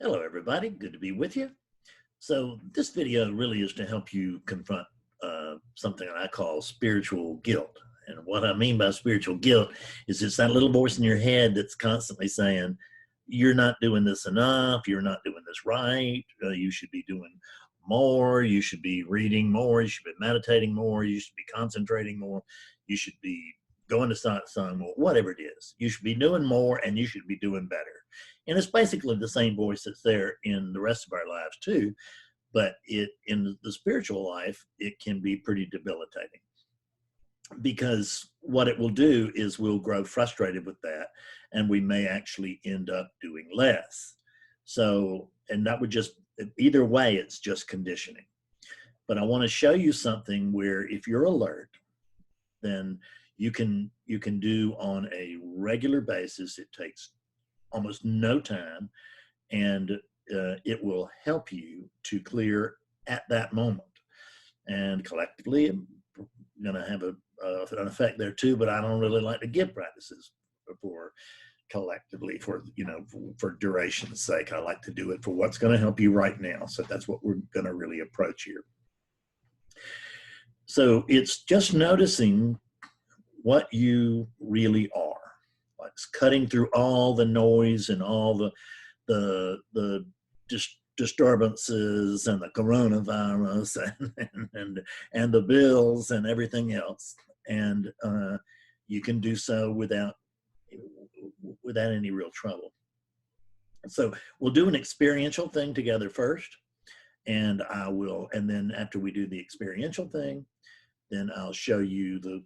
Hello, everybody. Good to be with you. So this video really is to help you confront something that I call spiritual guilt. And what I mean by spiritual guilt is it's that little voice in your head that's constantly saying, you're not doing this enough, you're not doing this right, you should be doing more, you should be reading more, you should be meditating more, you should be concentrating more, you should be going to sun more, whatever it is. You should be doing more and you should be doing better. And it's basically the same voice that's there in the rest of our lives too, but in the spiritual life, it can be pretty debilitating, because what it will do is we'll grow frustrated with that and we may actually end up doing less. So, and that would just, either way, it's just conditioning. But I want to show you something where if you're alert, then you can do on a regular basis. It takes almost no time, and it will help you to clear at that moment. And collectively, I'm going to have an effect there too, but I don't really like to give practices for collectively for duration's sake. I like to do it for what's going to help you right now. So that's what we're going to really approach here. So it's just noticing what you really are. Like cutting through all the noise and all the disturbances and the coronavirus and the bills and everything else. And you can do so without any real trouble. So we'll do an experiential thing together first, and then after we do the experiential thing, then I'll show you the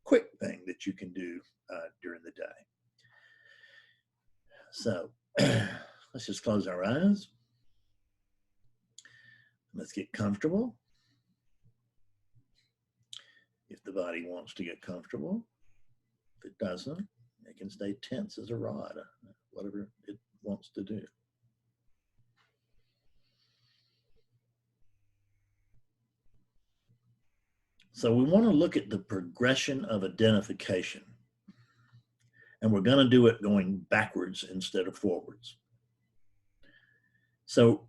quick thing that you can do during the day. So let's just close our eyes. Let's get comfortable. If the body wants to get comfortable, if it doesn't, it can stay tense as a rod, whatever it wants to do. So we want to look at the progression of identification. And we're going to do it going backwards instead of forwards. So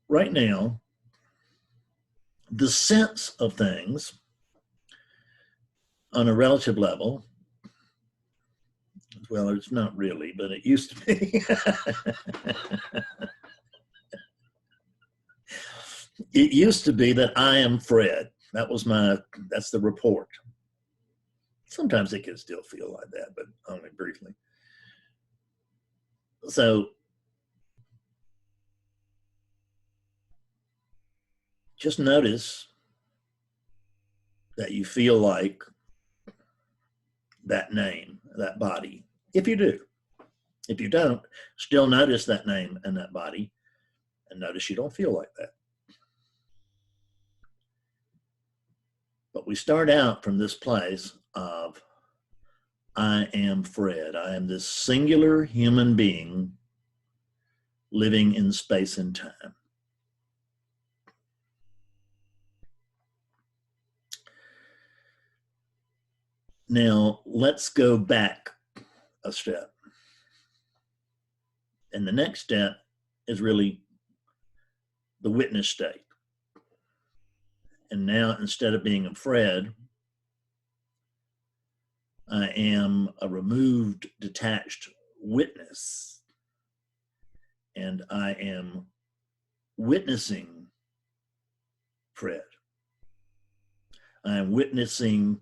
right now, the sense of things on a relative level, well, it's not really, but it used to be. It used to be that I am Fred. That's the report. Sometimes it can still feel like that, but only briefly. So just notice that you feel like that name, that body, if you do. If you don't, still notice that name and that body, and notice you don't feel like that. But we start out from this place of, I am Fred. I am this singular human being living in space and time. Now, let's go back a step. And the next step is really the witness state. And now, instead of being a Fred, I am a removed, detached witness. And I am witnessing Fred. I am witnessing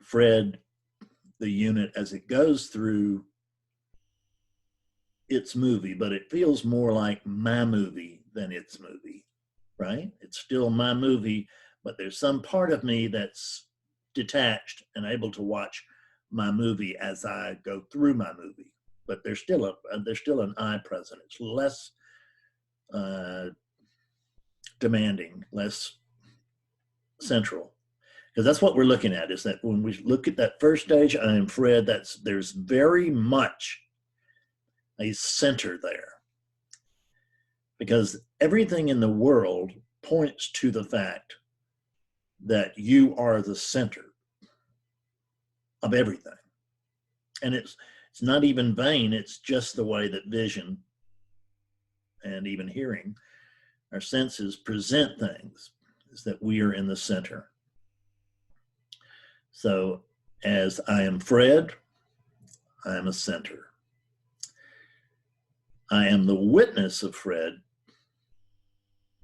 Fred, the unit, as it goes through its movie, but it feels more like my movie than its movie, right? It's still my movie, but there's some part of me that's detached and able to watch my movie as I go through my movie. But there's still an I present. It's less demanding, less central. Because that's what we're looking at, is that when we look at that first stage, I am Fred, there's very much a center there. Because everything in the world points to the fact that you are the center of everything. And It's not even vain, it's just the way that vision and even hearing, our senses present things, is that we are in the center. So as I am Fred, I am a center. I am the witness of Fred.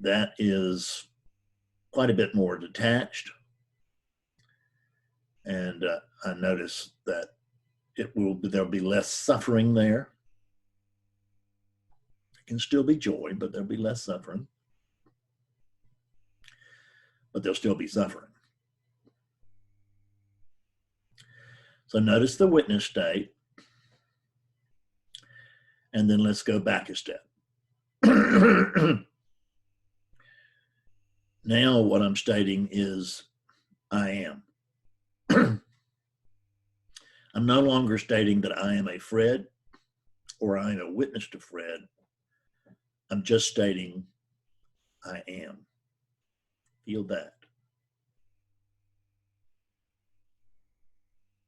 That is quite a bit more detached. And I notice that there'll be less suffering there. It can still be joy, but there'll be less suffering. But there'll still be suffering. So notice the witness state. And then let's go back a step. Now what I'm stating is I am. I'm no longer stating that I am a Fred or I am a witness to Fred. I'm just stating I am. Feel that.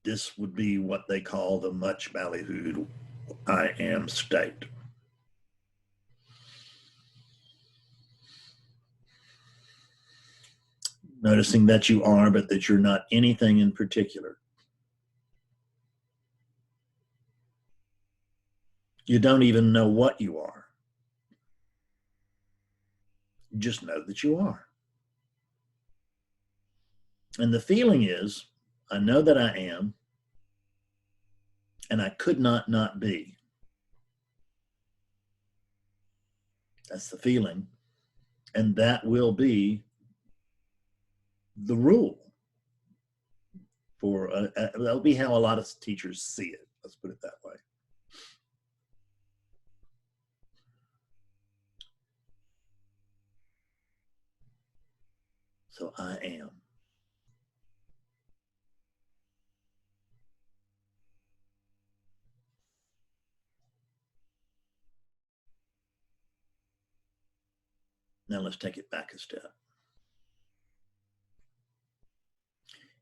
This would be what they call the much ballyhooed I am state. Noticing that you are, but that you're not anything in particular. You don't even know what you are. You just know that you are. And the feeling is, I know that I am, and I could not be. That's the feeling. And that will be the rule. That'll be how a lot of teachers see it. Let's put it that way. So I am. Now let's take it back a step.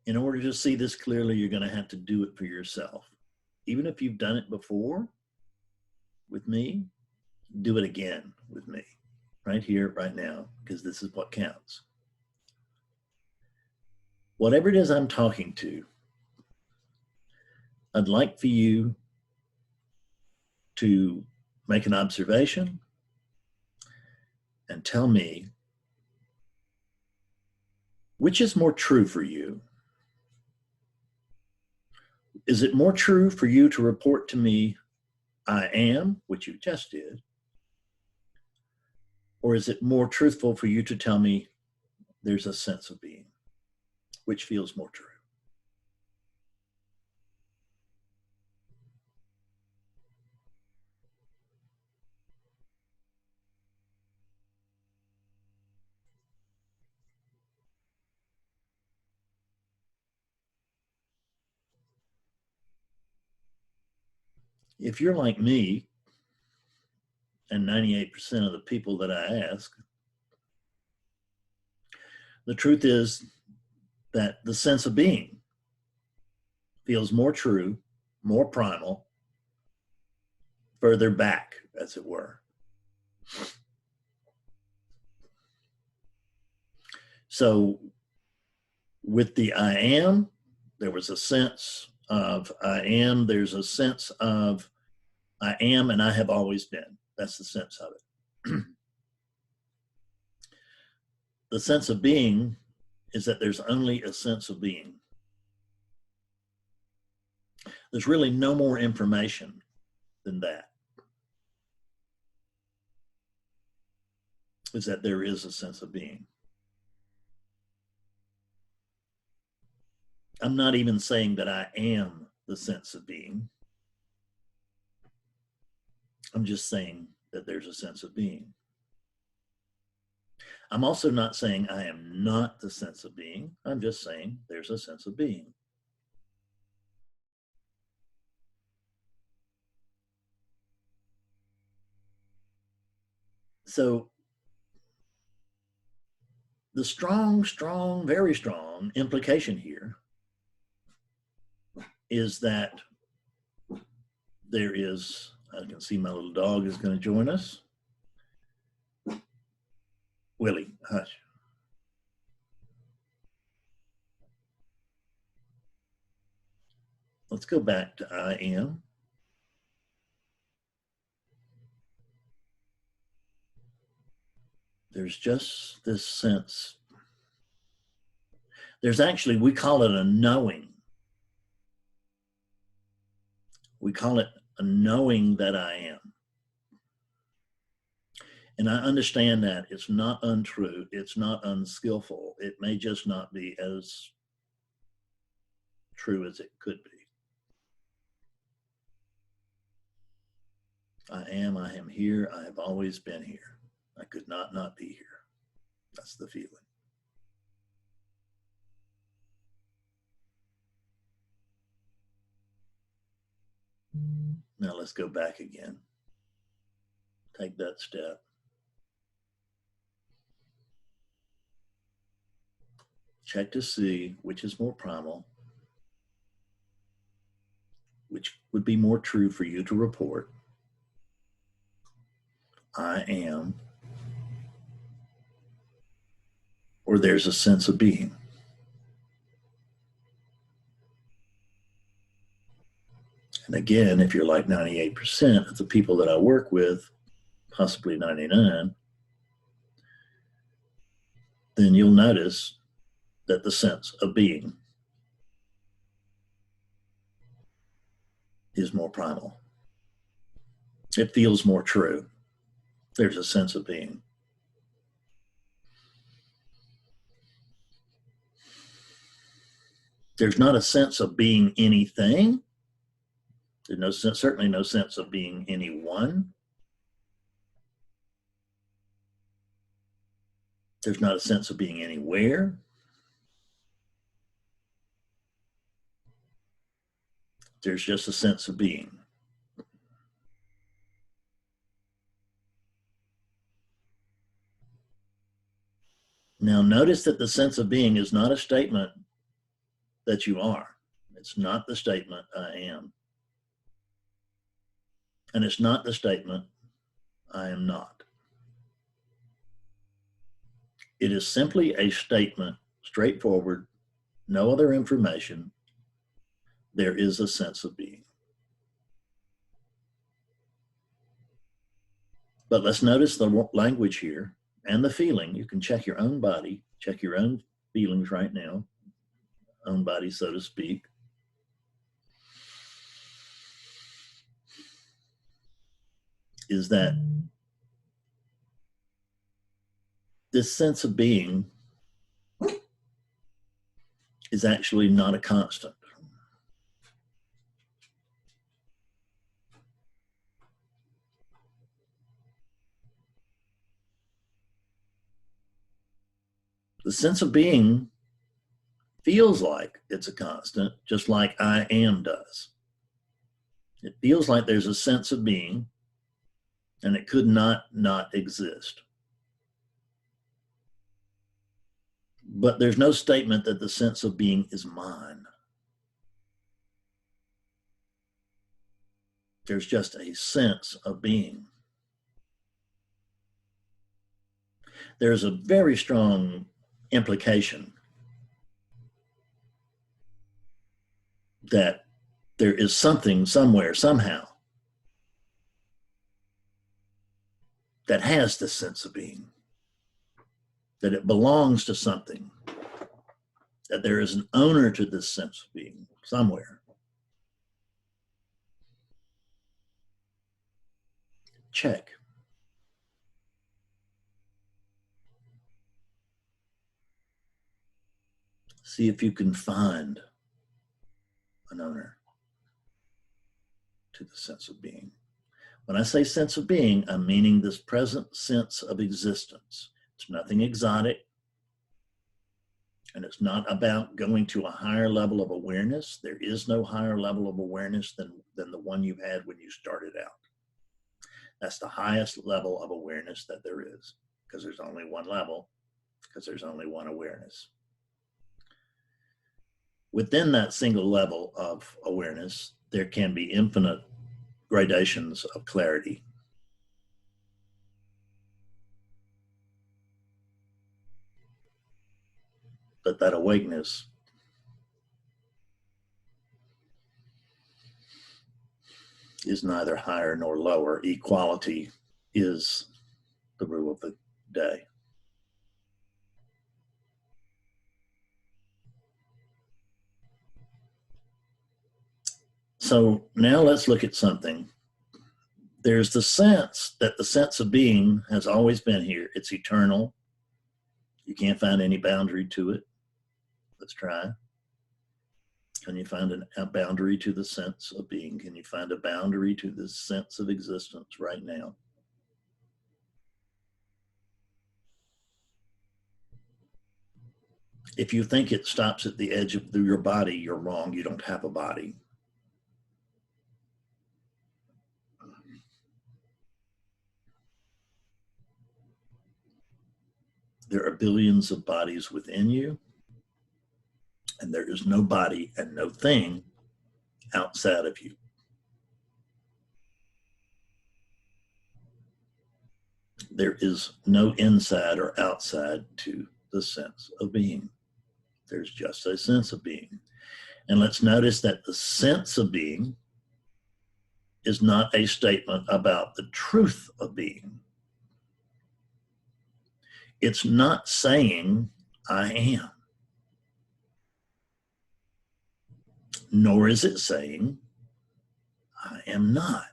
In order to see this clearly, you're going to have to do it for yourself. Even if you've done it before with me, do it again with me, right here, right now, because this is what counts. Whatever it is I'm talking to, I'd like for you to make an observation and tell me which is more true for you. Is it more true for you to report to me, I am, which you just did? Or is it more truthful for you to tell me there's a sense of being? Which feels more true? If you're like me, and 98% of the people that I ask, the truth is that the sense of being feels more true, more primal, further back, as it were. So with the I am, there was a sense of I am, there's a sense of I am and I have always been. That's the sense of it. The sense of being is that there's only a sense of being. There's really no more information than that. Is that there is a sense of being. I'm not even saying that I am the sense of being. I'm just saying that there's a sense of being. I'm also not saying I am not the sense of being. I'm just saying there's a sense of being. So the strong, very strong implication here is that there is, I can see my little dog is going to join us. Willie, hush. Let's go back to I am. There's just this sense. There's actually, we call it a knowing. We call it a knowing that I am. And I understand that it's not untrue. It's not unskillful. It may just not be as true as it could be. I am here. I have always been here. I could not be here. That's the feeling. Now let's go back again. Take that step. Check to see which is more primal, which would be more true for you to report. I am, or there's a sense of being. And again, if you're like 98% of the people that I work with, possibly 99, then you'll notice that the sense of being is more primal. It feels more true. There's a sense of being. There's not a sense of being anything. There's certainly no sense of being anyone. There's not a sense of being anywhere. There's just a sense of being. Now notice that the sense of being is not a statement that you are. It's not the statement I am. And it's not the statement I am not. It is simply a statement, straightforward, no other information. There is a sense of being. But let's notice the language here and the feeling. You can check your own body, check your own feelings right now, own body, so to speak. Is that this sense of being is actually not a constant. The sense of being feels like it's a constant, just like I am does. It feels like there's a sense of being, and it could not exist. But there's no statement that the sense of being is mine. There's just a sense of being. There's a very strong implication that there is something somewhere, somehow, that has this sense of being, that it belongs to something, that there is an owner to this sense of being somewhere. Check. See if you can find an owner to the sense of being. When I say sense of being, I'm meaning this present sense of existence. It's nothing exotic, and it's not about going to a higher level of awareness. There is no higher level of awareness than the one you had when you started out. That's the highest level of awareness that there is, because there's only one level, because there's only one awareness. Within that single level of awareness, there can be infinite gradations of clarity. But that awakeness is neither higher nor lower. Equality is the rule of the day. So now let's look at something. There's the sense that the sense of being has always been here. It's eternal. You can't find any boundary to it. Let's try. Can you find a boundary to the sense of being? Can you find a boundary to this sense of existence right now? If you think it stops at the edge of your body, you're wrong. You don't have a body. There are billions of bodies within you, and there is no body and no thing outside of you. There is no inside or outside to the sense of being. There's just a sense of being. And let's notice that the sense of being is not a statement about the truth of being. It's not saying, I am. Nor is it saying, I am not.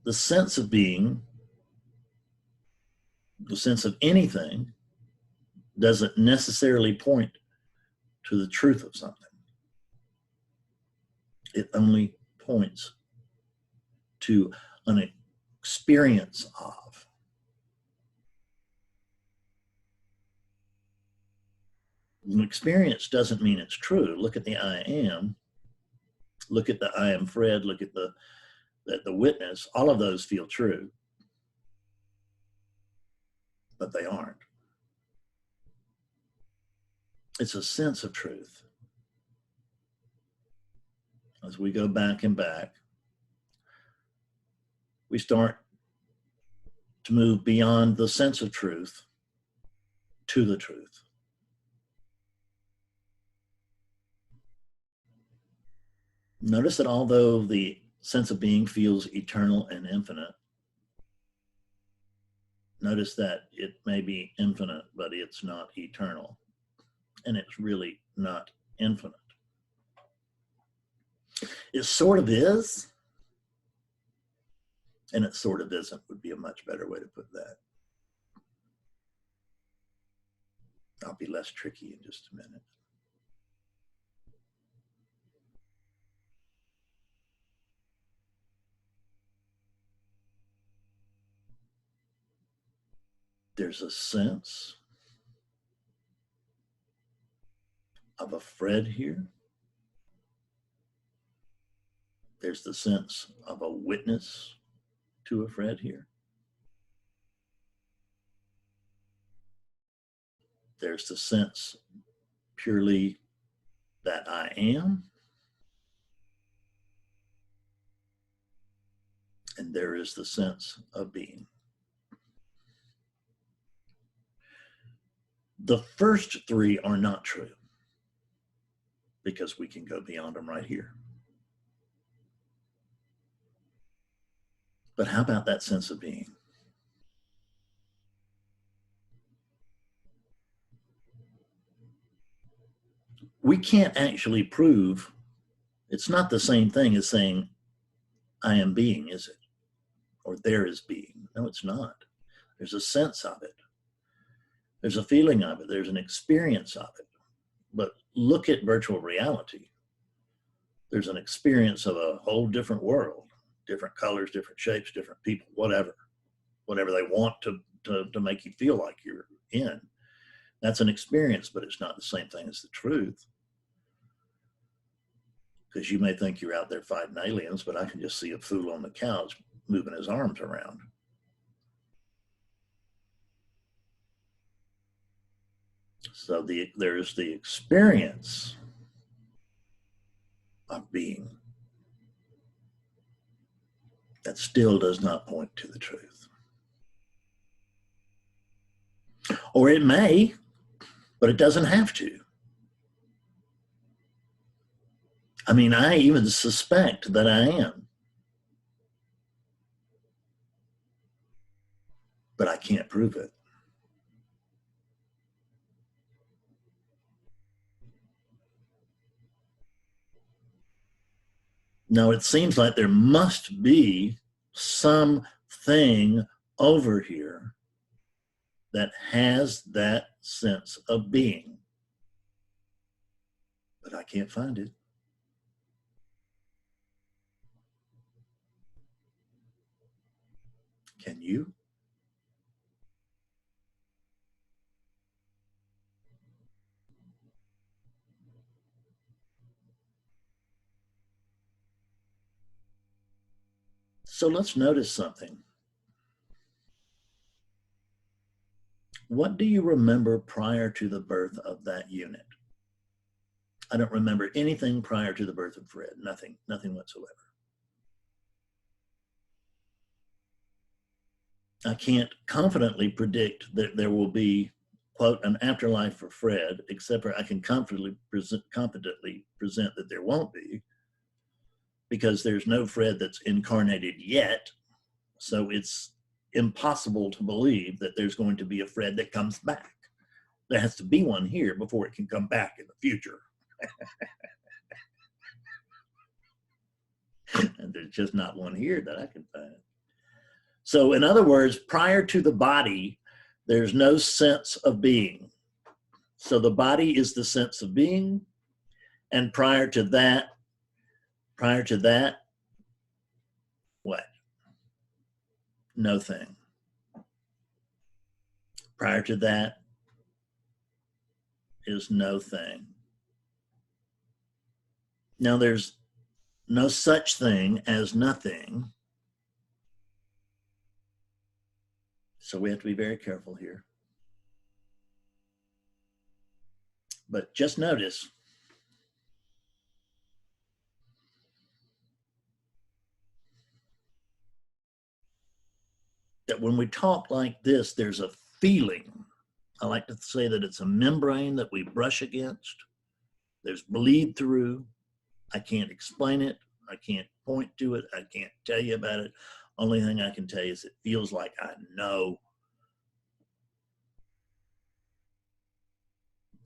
The sense of being, the sense of anything, doesn't necessarily point to the truth of something. It only points to an experience of. An experience doesn't mean it's true. Look at the I am. Look at the I am Fred. Look at the witness. All of those feel true, but they aren't. It's a sense of truth. As we go back and back, we start to move beyond the sense of truth to the truth. Notice that although the sense of being feels eternal and infinite, notice that it may be infinite, but it's not eternal. And it's really not infinite. It sort of is, and it sort of isn't would be a much better way to put that. I'll be less tricky in just a minute. There's a sense of a Fred here. There's the sense of a witness to a Fred here. There's the sense purely that I am. And there is the sense of being. The first three are not true because we can go beyond them right here. But how about that sense of being? We can't actually prove, it's not the same thing as saying, I am being, is it? Or there is being. No, it's not. There's a sense of it. There's a feeling of it. There's an experience of it. But look at virtual reality. There's an experience of a whole different world, different colors, different shapes, different people, whatever they want to make you feel like you're in. That's an experience, but it's not the same thing as the truth. Because you may think you're out there fighting aliens, but I can just see a fool on the couch moving his arms around. So there's the experience of being. That still does not point to the truth. Or it may, but it doesn't have to. I mean, I even suspect that I am, but I can't prove it. Now, it seems like there must be something over here that has that sense of being, but I can't find it. Can you? So let's notice something. What do you remember prior to the birth of that unit? I don't remember anything prior to the birth of Fred. Nothing whatsoever. I can't confidently predict that there will be, quote, an afterlife for Fred, except for I can confidently present that there won't be, because there's no Fred that's incarnated yet. So it's impossible to believe that there's going to be a Fred that comes back. There has to be one here before it can come back in the future. And there's just not one here that I can find. So in other words, prior to the body, there's no sense of being. So the body is the sense of being. And prior to that, what? No thing. Prior to that is no thing. Now there's no such thing as nothing. So we have to be very careful here. But just notice that when we talk like this, there's a feeling. I like to say that it's a membrane that we brush against. There's bleed through. I can't explain it. I can't point to it. I can't tell you about it. Only thing I can tell you is it feels like I know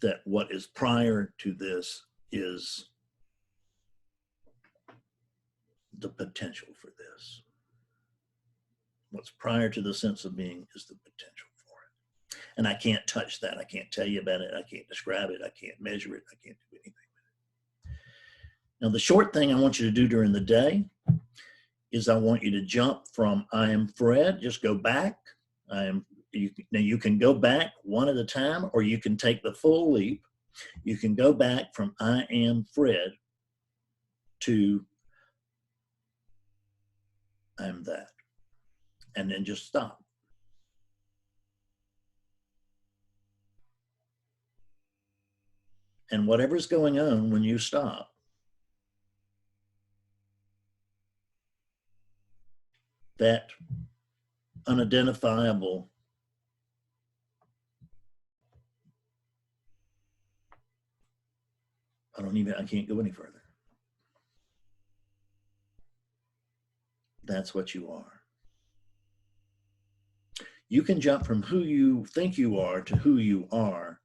that what is prior to this is the potential for this. What's prior to the sense of being is the potential for it. And I can't touch that. I can't tell you about it. I can't describe it. I can't measure it. I can't do anything with it. Now, the short thing I want you to do during the day is I want you to jump from I am Fred, just go back. Now you can go back one at a time, or you can take the full leap. You can go back from I am Fred to I'm that, and then just stop. And whatever's going on when you stop, that unidentifiable I can't go any further. That's what you are. You can jump from who you think you are to who you are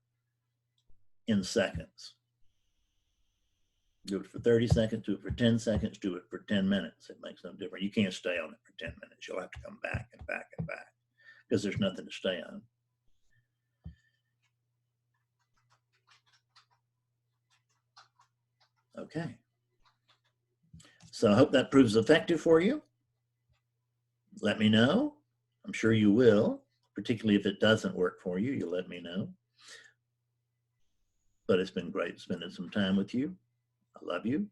in seconds. Do it for 30 seconds, do it for 10 seconds, do it for 10 minutes. It makes no difference. You can't stay on it for 10 minutes. You'll have to come back and back and back because there's nothing to stay on. Okay. So I hope that proves effective for you. Let me know. I'm sure you will, particularly if it doesn't work for you, you'll let me know. But it's been great spending some time with you. I love you.